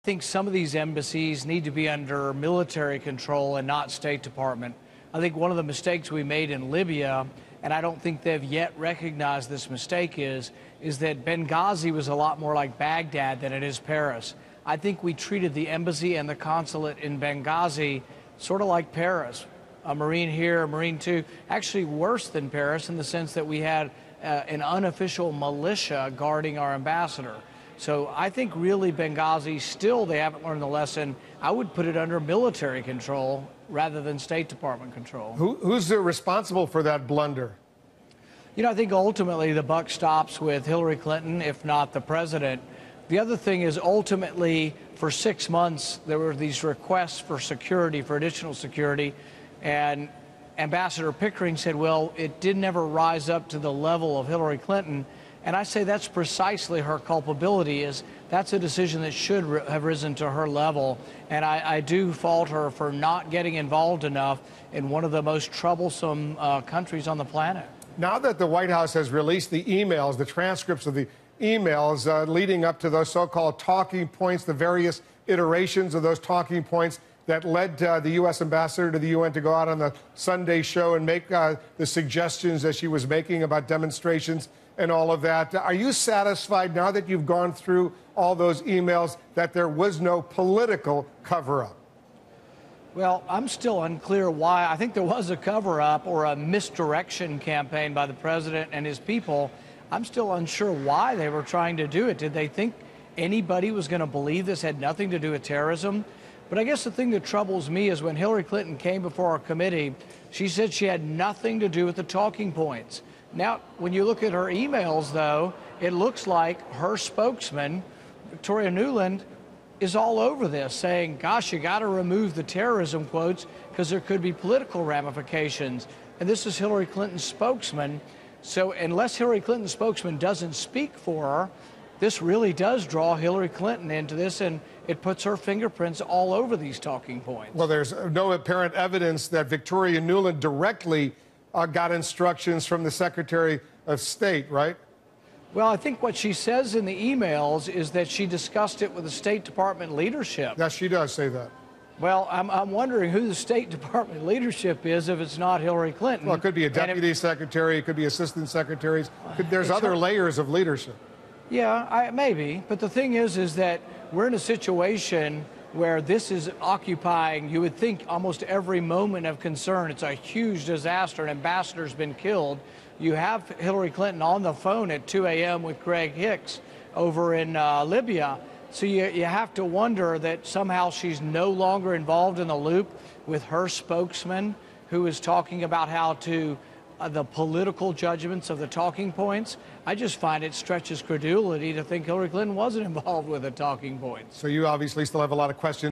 I think some of these embassies need to be under military control and not State Department. I think one of the mistakes we made in Libya, and I don't think they've yet recognized this mistake, is that Benghazi was a lot more like Baghdad than it is Paris. I think we treated the embassy and the consulate in Benghazi sort of like Paris. A Marine here, a Marine too, actually worse than Paris in the sense that we had an unofficial militia guarding our ambassador. So I think really Benghazi, still they haven't learned the lesson. I would put it under military control rather than State Department control. Who's responsible for that blunder? You know, I think ultimately the buck stops with Hillary Clinton, if not the president. The other thing is ultimately for 6 months there were these requests for security, for additional security, and Ambassador Pickering said, well, it didn't ever rise up to the level of Hillary Clinton. And I say that's precisely her culpability, is that's a decision that should have risen to her level. And I do fault her for not getting involved enough in one of the most troublesome countries on the planet. Now that the White House has released the emails, the transcripts of the emails leading up to those so-called talking points, the various iterations of those talking points that led the U.S. ambassador to the UN to go out on the Sunday show and make the suggestions that she was making about demonstrations and all of that. Are you satisfied now that you've gone through all those emails that there was no political cover-up? Well, I'm still unclear why. I think there was a cover-up or a misdirection campaign by the president and his people. I'm still unsure why they were trying to do it. Did they think anybody was going to believe this had nothing to do with terrorism? But I guess the thing that troubles me is when Hillary Clinton came before our committee, she said she had nothing to do with the talking points. Now, when you look at her emails, though, it looks like her spokesman, Victoria Nuland, is all over this, saying, gosh, you got to remove the terrorism quotes because there could be political ramifications. And this is Hillary Clinton's spokesman. So unless Hillary Clinton's spokesman doesn't speak for her, this really does draw Hillary Clinton into this, and it puts her fingerprints all over these talking points. Well, there's no apparent evidence that Victoria Nuland directly got instructions from the Secretary of State, right? Well, I think what she says in the emails is that she discussed it with the State Department leadership. Yes, she does say that. Well, I'm wondering who the State Department leadership is if it's not Hillary Clinton. Well, it could be a deputy secretary, it could be assistant secretaries. There's other layers of leadership. Yeah, maybe. But the thing is that we're in a situation where this is occupying, you would think, almost every moment of concern. It's a huge disaster. An ambassador's been killed. You have Hillary Clinton on the phone at 2 a.m. with Greg Hicks over in Libya. So you have to wonder that somehow she's no longer involved in the loop with her spokesman, who is talking about how to the political judgments of the talking points. I just find it stretches credulity to think Hillary Clinton wasn't involved with the talking points. So you obviously still have a lot of questions.